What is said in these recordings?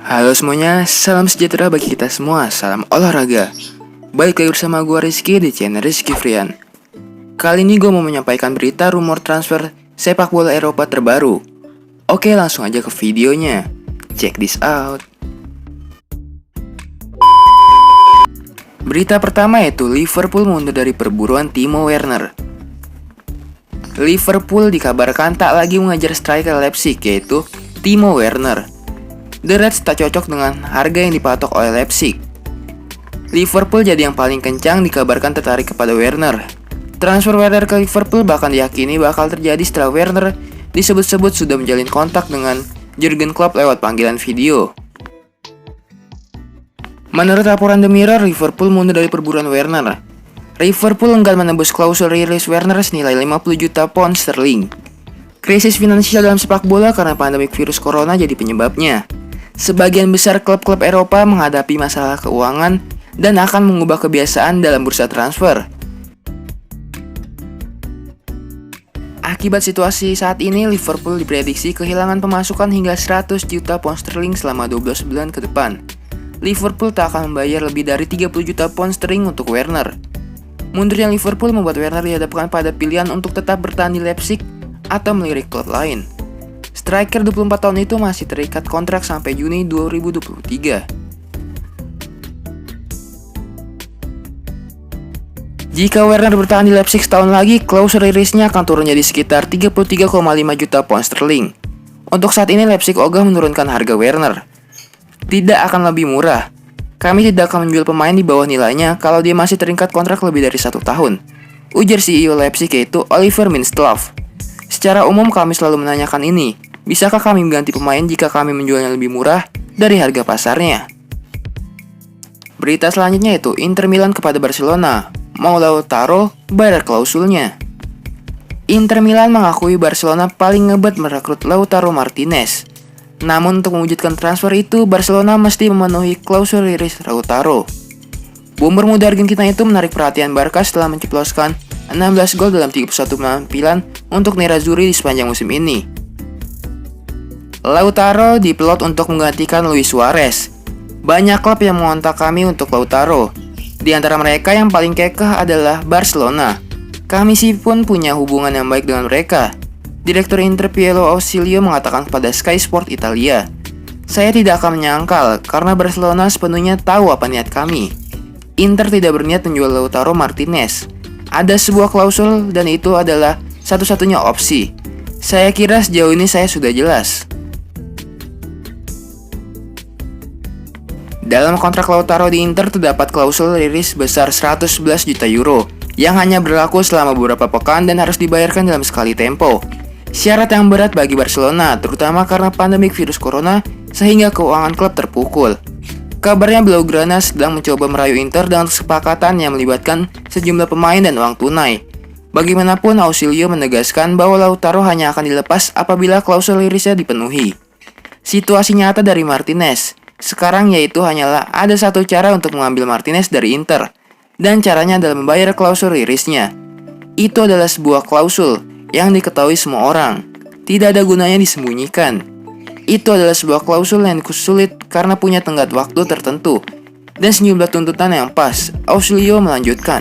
Halo semuanya, salam sejahtera bagi kita semua, salam olahraga. Balik lagi bersama gue Rizky di channel Rizky Frian. Kali ini gue mau menyampaikan berita rumor transfer sepak bola Eropa terbaru. Oke, langsung aja ke videonya. Check this out. Berita pertama yaitu Liverpool mundur dari perburuan Timo Werner. Liverpool dikabarkan tak lagi mengejar striker Leipzig yaitu Timo Werner. The Reds tak cocok dengan harga yang dipatok oleh Leipzig. Liverpool jadi yang paling kencang dikabarkan tertarik kepada Werner. Transfer Werner ke Liverpool bahkan diyakini bakal terjadi setelah Werner disebut-sebut sudah menjalin kontak dengan Jurgen Klopp lewat panggilan video. Menurut laporan The Mirror, Liverpool mundur dari perburuan Werner. Liverpool enggan menembus klausul rilis Werner senilai 50 juta pound sterling. Krisis finansial dalam sepak bola karena pandemik virus corona jadi penyebabnya. Sebagian besar klub-klub Eropa menghadapi masalah keuangan dan akan mengubah kebiasaan dalam bursa transfer. Akibat situasi saat ini, Liverpool diprediksi kehilangan pemasukan hingga 100 juta pound sterling selama 12 bulan ke depan. Liverpool tak akan membayar lebih dari 30 juta pound sterling untuk Werner. Mundurnya Liverpool membuat Werner dihadapkan pada pilihan untuk tetap bertahan di Leipzig atau melirik klub lain. Striker 24 tahun itu masih terikat kontrak sampai Juni 2023. Jika Werner bertahan di Leipzig setahun lagi, klausul rilisnya akan turun jadi sekitar 33,5 juta pound sterling. Untuk saat ini Leipzig ogah menurunkan harga Werner. Tidak akan lebih murah. Kami tidak akan menjual pemain di bawah nilainya kalau dia masih terikat kontrak lebih dari 1 tahun, ujar CEO Leipzig yaitu Oliver Minzlaff. Secara umum kami selalu menanyakan ini, bisakah kami mengganti pemain jika kami menjualnya lebih murah dari harga pasarnya? Berita selanjutnya yaitu Inter Milan kepada Barcelona, mau Lautaro bayar klausulnya. Inter Milan mengakui Barcelona paling ngebet merekrut Lautaro Martinez. Namun untuk mewujudkan transfer itu, Barcelona mesti memenuhi klausul rilis Lautaro. Bomber muda Argentina itu menarik perhatian Barca setelah menceploskan 16 gol dalam 31 penampilan untuk Nerazzurri di sepanjang musim ini. Lautaro dipelot untuk menggantikan Luis Suarez. Banyak klub yang mengontak kami untuk Lautaro. Di antara mereka yang paling kekeh adalah Barcelona. Kami sih pun punya hubungan yang baik dengan mereka. Direktur Inter Piero Ausilio mengatakan kepada Sky Sport Italia, "Saya tidak akan menyangkal karena Barcelona sepenuhnya tahu apa niat kami. Inter tidak berniat menjual Lautaro Martinez. Ada sebuah klausul dan itu adalah satu-satunya opsi. Saya kira sejauh ini saya sudah jelas." Dalam kontrak Lautaro di Inter terdapat klausul rilis besar 111 juta euro yang hanya berlaku selama beberapa pekan dan harus dibayarkan dalam sekali tempo. Syarat yang berat bagi Barcelona, terutama karena pandemik virus corona, sehingga keuangan klub terpukul. Kabarnya Blaugrana sedang mencoba merayu Inter dengan kesepakatan yang melibatkan sejumlah pemain dan uang tunai. Bagaimanapun, Ausilio menegaskan bahwa Lautaro hanya akan dilepas apabila klausul rilisnya dipenuhi. Situasi nyata dari Martinez sekarang yaitu hanyalah ada satu cara untuk mengambil Martinez dari Inter, dan caranya adalah membayar klausul rilisnya. Itu adalah sebuah klausul yang diketahui semua orang, tidak ada gunanya disembunyikan. Itu adalah sebuah klausul yang sulit karena punya tenggat waktu tertentu dan sejumlah tuntutan yang pas, Ausilio melanjutkan.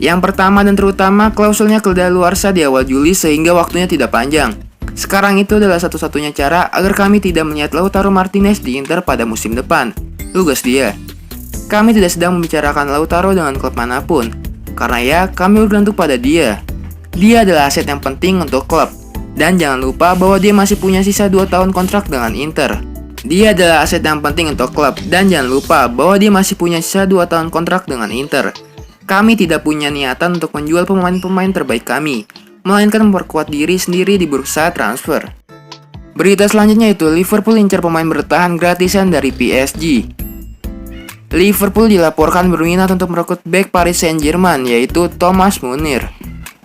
Yang pertama dan terutama, klausulnya kedaluarsa di awal Juli sehingga waktunya tidak panjang. Sekarang itu adalah satu-satunya cara agar kami tidak melihat Lautaro Martinez di Inter pada musim depan, tugas dia. Kami tidak sedang membicarakan Lautaro dengan klub manapun, karena ya kami bergantung pada dia. Dia adalah aset yang penting untuk klub. Dan jangan lupa bahwa dia masih punya sisa 2 tahun kontrak dengan Inter. Dia adalah aset yang penting untuk klub. Dan jangan lupa bahwa dia masih punya sisa 2 tahun kontrak dengan Inter. Kami tidak punya niatan untuk menjual pemain-pemain terbaik kami, melainkan memperkuat diri sendiri di bursa transfer. Berita selanjutnya itu Liverpool incar pemain bertahan gratisan dari PSG. Liverpool dilaporkan berminat untuk merekrut bek Paris Saint-Germain yaitu Thomas Muller.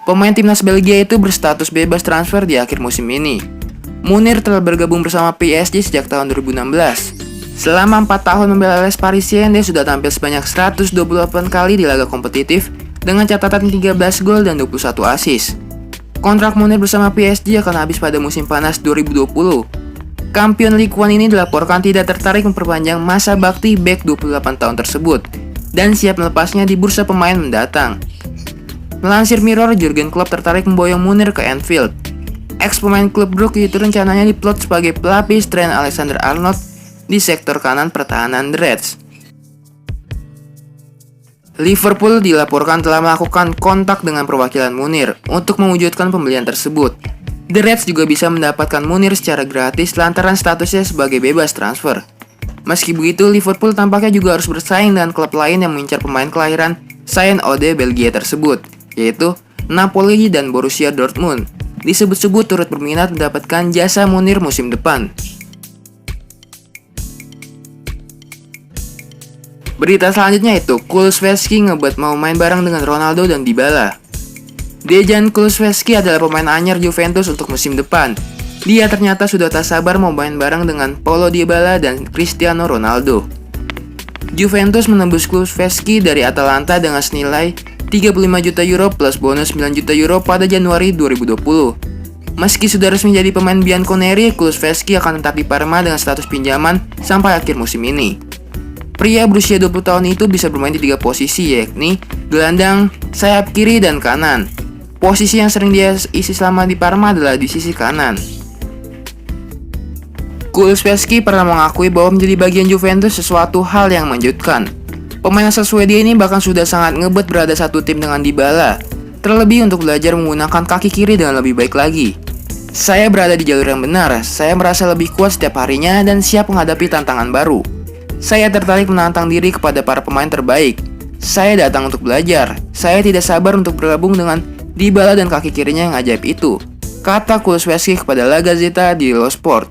Pemain timnas Belgia itu berstatus bebas transfer di akhir musim ini. Muller telah bergabung bersama PSG sejak tahun 2016. Selama 4 tahun membela Les Parisiens, dia sudah tampil sebanyak 128 kali di laga kompetitif dengan catatan 13 gol dan 21 assist. Kontrak Muller bersama PSG akan habis pada musim panas 2020. Kampion League One ini dilaporkan tidak tertarik memperpanjang masa bakti bek 28 tahun tersebut dan siap melepasnya di bursa pemain mendatang. Melansir Mirror, Jurgen Klopp tertarik memboyong Munir ke Anfield. Ex-pemain klub Brugge itu rencananya diplot sebagai pelapis Trent Alexander-Arnold di sektor kanan pertahanan The Reds. Liverpool dilaporkan telah melakukan kontak dengan perwakilan Munir untuk mewujudkan pembelian tersebut. The Reds juga bisa mendapatkan Munir secara gratis lantaran statusnya sebagai bebas transfer. Meski begitu, Liverpool tampaknya juga harus bersaing dengan klub lain yang mengincar pemain kelahiran Saint-Ouen, Belgia tersebut, yaitu Napoli dan Borussia Dortmund. Disebut-sebut turut berminat mendapatkan jasa Munir musim depan. Berita selanjutnya itu, Kulusevski ngebuat mau main bareng dengan Ronaldo dan Dybala. Dejan Kulusevski adalah pemain anyar Juventus untuk musim depan. Dia ternyata sudah tak sabar mau main bareng dengan Paulo Dybala dan Cristiano Ronaldo. Juventus menembus Kulusevski dari Atalanta dengan senilai 35 juta euro plus bonus 9 juta euro pada Januari 2020. Meski sudah resmi jadi pemain bianconeri, Kulusevski akan tetap di Parma dengan status pinjaman sampai akhir musim ini. Pria berusia 20 tahun itu bisa bermain di 3 posisi, yakni gelandang, sayap kiri, dan kanan. Posisi yang sering dia isi selama di Parma adalah di sisi kanan. Kulusevski pernah mengakui bahwa menjadi bagian Juventus sesuatu hal yang menakjubkan. Pemain asal Swedia ini bahkan sudah sangat ngebet berada satu tim dengan Dybala, terlebih untuk belajar menggunakan kaki kiri dengan lebih baik lagi. Saya berada di jalur yang benar, saya merasa lebih kuat setiap harinya dan siap menghadapi tantangan baru. Saya tertarik menantang diri kepada para pemain terbaik. Saya datang untuk belajar. Saya tidak sabar untuk bergabung dengan Dybala dan kaki kirinya yang ajaib itu, kata Kulusevski kepada La Gazzetta dello Sport.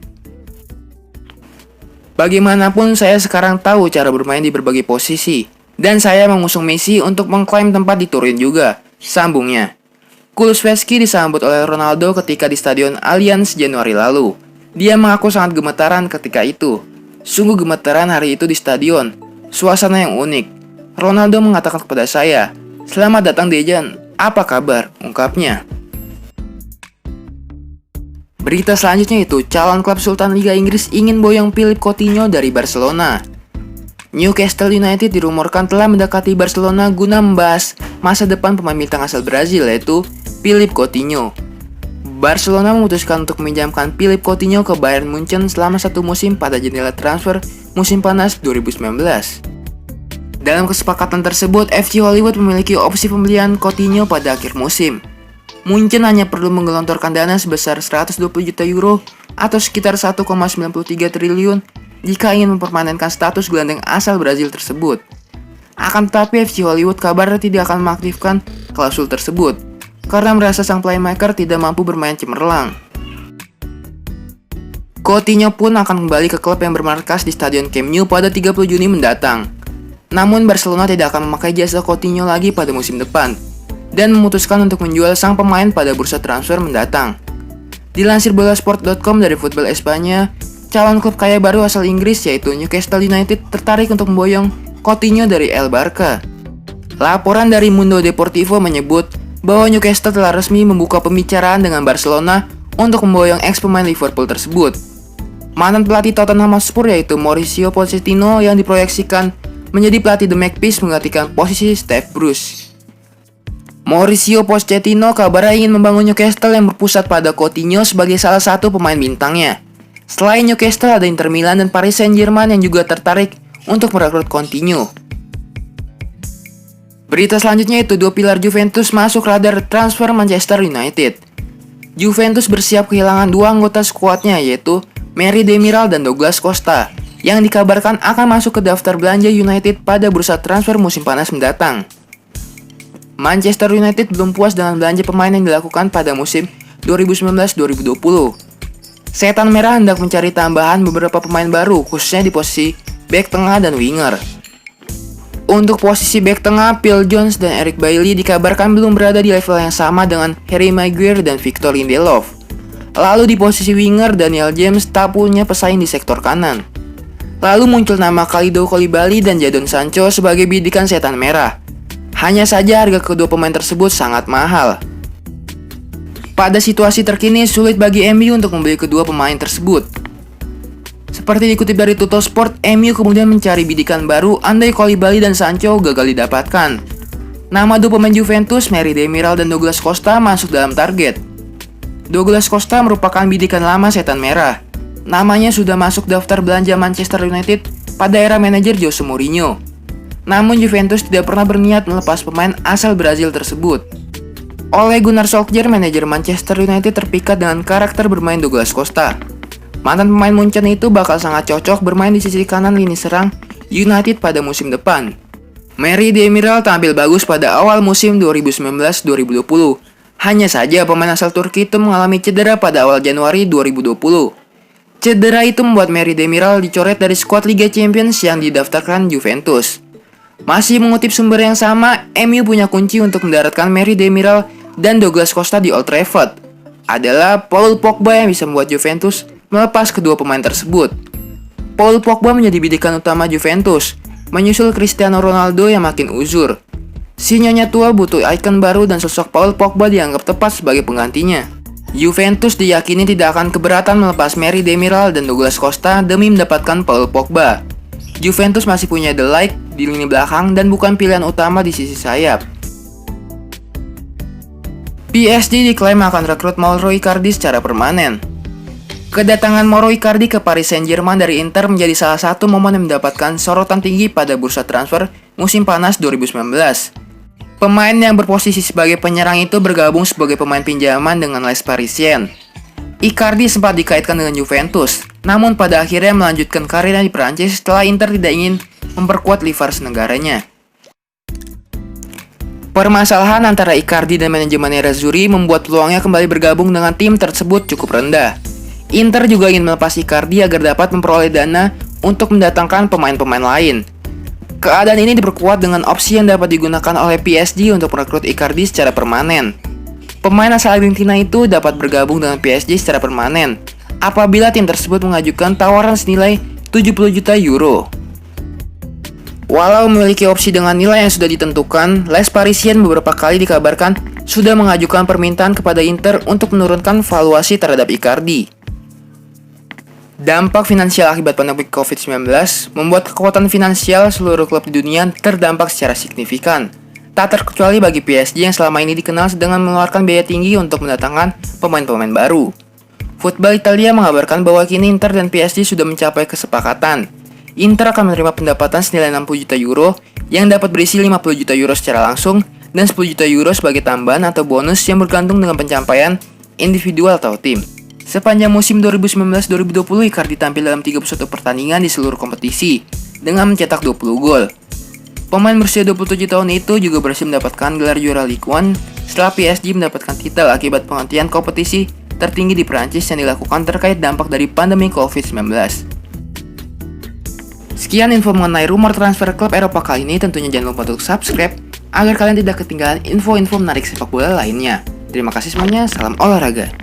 Bagaimanapun saya sekarang tahu cara bermain di berbagai posisi, dan saya mengusung Messi untuk mengklaim tempat di Turin juga, sambungnya. Kulusevski disambut oleh Ronaldo ketika di Stadion Allianz Januari lalu. Dia mengaku sangat gemetaran ketika itu. Sungguh gemetaran hari itu di stadion. Suasana yang unik. Ronaldo mengatakan kepada saya, "Selamat datang Dejan, apa kabar?" ungkapnya. Berita selanjutnya itu, calon klub Sultan Liga Inggris ingin boyong Philippe Coutinho dari Barcelona. Newcastle United dirumorkan telah mendekati Barcelona guna membahas masa depan pemain bintang asal Brazil, yaitu Philippe Coutinho. Barcelona memutuskan untuk meminjamkan Philippe Coutinho ke Bayern Munchen selama 1 musim pada jendela transfer musim panas 2019. Dalam kesepakatan tersebut, FC Hollywood memiliki opsi pembelian Coutinho pada akhir musim. Munchen hanya perlu menggelontorkan dana sebesar 120 juta euro atau sekitar 1,93 triliun jika ingin mempermanenkan status gelandang asal Brazil tersebut. Akan tetapi FC Hollywood kabarnya tidak akan mengaktifkan klausul tersebut karena merasa sang playmaker tidak mampu bermain cemerlang. Coutinho pun akan kembali ke klub yang bermarkas di Stadion Camp Nou pada 30 Juni mendatang. Namun Barcelona tidak akan memakai jasa Coutinho lagi pada musim depan dan memutuskan untuk menjual sang pemain pada bursa transfer mendatang. Dilansir bolasport.com dari Football Espanya, calon klub kaya baru asal Inggris yaitu Newcastle United tertarik untuk memboyong Coutinho dari El Barca. Laporan dari Mundo Deportivo menyebut bahwa Newcastle telah resmi membuka pembicaraan dengan Barcelona untuk memboyong ex-pemain Liverpool tersebut. Mantan pelatih Tottenham Hotspur yaitu Mauricio Pochettino yang diproyeksikan menjadi pelatih The Magpies menggantikan posisi Steve Bruce. Mauricio Pochettino kabarnya ingin membangun Newcastle yang berpusat pada Coutinho sebagai salah satu pemain bintangnya. Selain Newcastle ada Inter Milan dan Paris Saint-Germain yang juga tertarik untuk merekrut Coutinho. Berita selanjutnya itu, 2 pilar Juventus masuk radar transfer Manchester United. Juventus bersiap kehilangan 2 anggota skuadnya yaitu Merih Demiral dan Douglas Costa yang dikabarkan akan masuk ke daftar belanja United pada bursa transfer musim panas mendatang. Manchester United belum puas dengan belanja pemain yang dilakukan pada musim 2019-2020. Setan Merah hendak mencari tambahan beberapa pemain baru khususnya di posisi bek tengah dan winger. Untuk posisi bek tengah, Phil Jones dan Eric Bailly dikabarkan belum berada di level yang sama dengan Harry Maguire dan Victor Lindelof. Lalu di posisi winger, Daniel James tak punya pesaing di sektor kanan. Lalu muncul nama Kalidou Koulibaly dan Jadon Sancho sebagai bidikan Setan Merah. Hanya saja harga kedua pemain tersebut sangat mahal. Pada situasi terkini, sulit bagi MU untuk membeli kedua pemain tersebut. Seperti dikutip dari Tuttosport, MU kemudian mencari bidikan baru andai Koulibaly dan Sancho gagal didapatkan. Nama dua pemain Juventus, Merih Demiral dan Douglas Costa masuk dalam target. Douglas Costa merupakan bidikan lama setan merah. Namanya sudah masuk daftar belanja Manchester United pada era manajer Jose Mourinho. Namun Juventus tidak pernah berniat melepas pemain asal Brazil tersebut. Ole Gunnar Solskjaer, manajer Manchester United, terpikat dengan karakter bermain Douglas Costa. Mantan pemain Munchen itu bakal sangat cocok bermain di sisi kanan lini serang United pada musim depan. Merih Demiral tampil bagus pada awal musim 2019-2020. Hanya saja pemain asal Turki itu mengalami cedera pada awal Januari 2020. Cedera itu membuat Merih Demiral dicoret dari skuad Liga Champions yang didaftarkan Juventus. Masih mengutip sumber yang sama, MU punya kunci untuk mendaratkan Merih Demiral dan Douglas Costa di Old Trafford. Adalah Paul Pogba yang bisa membuat Juventus melepas kedua pemain tersebut. Paul Pogba menjadi bidikan utama Juventus, menyusul Cristiano Ronaldo yang makin uzur. Si nyonya tua butuh ikon baru dan sosok Paul Pogba dianggap tepat sebagai penggantinya. Juventus diyakini tidak akan keberatan melepas Merih Demiral dan Douglas Costa demi mendapatkan Paul Pogba. Juventus masih punya De Ligt di lini belakang dan bukan pilihan utama di sisi sayap. PSG diklaim akan rekrut Mauro Icardi secara permanen. Kedatangan Mauro Icardi ke Paris Saint-Germain dari Inter menjadi salah satu momen yang mendapatkan sorotan tinggi pada bursa transfer musim panas 2019. Pemain yang berposisi sebagai penyerang itu bergabung sebagai pemain pinjaman dengan Les Parisiens. Icardi sempat dikaitkan dengan Juventus, namun pada akhirnya melanjutkan karirnya di Prancis setelah Inter tidak ingin memperkuat livar senegaranya. Permasalahan antara Icardi dan manajemen Nerazzurri membuat peluangnya kembali bergabung dengan tim tersebut cukup rendah. Inter juga ingin melepas Icardi agar dapat memperoleh dana untuk mendatangkan pemain-pemain lain. Keadaan ini diperkuat dengan opsi yang dapat digunakan oleh PSG untuk merekrut Icardi secara permanen. Pemain asal Argentina itu dapat bergabung dengan PSG secara permanen apabila tim tersebut mengajukan tawaran senilai 70 juta euro. Walau memiliki opsi dengan nilai yang sudah ditentukan, Les Parisiens beberapa kali dikabarkan sudah mengajukan permintaan kepada Inter untuk menurunkan valuasi terhadap Icardi. Dampak finansial akibat pandemi COVID-19 membuat kekuatan finansial seluruh klub di dunia terdampak secara signifikan. Tak terkecuali bagi PSG yang selama ini dikenal dengan mengeluarkan biaya tinggi untuk mendatangkan pemain-pemain baru. Football Italia mengabarkan bahwa kini Inter dan PSG sudah mencapai kesepakatan. Inter akan menerima pendapatan senilai 60 juta euro yang dapat berisi 50 juta euro secara langsung dan 10 juta euro sebagai tambahan atau bonus yang bergantung dengan pencapaian individual atau tim. Sepanjang musim 2019-2020, Icardi tampil dalam 31 pertandingan di seluruh kompetisi dengan mencetak 20 gol. Pemain berusia 27 tahun itu juga berhasil mendapatkan gelar juara Ligue 1 setelah PSG mendapatkan titel akibat penghentian kompetisi tertinggi di Prancis yang dilakukan terkait dampak dari pandemi COVID-19. Sekian info mengenai rumor transfer klub Eropa kali ini. Tentunya jangan lupa untuk subscribe agar kalian tidak ketinggalan info-info menarik sepak bola lainnya. Terima kasih semuanya, salam olahraga.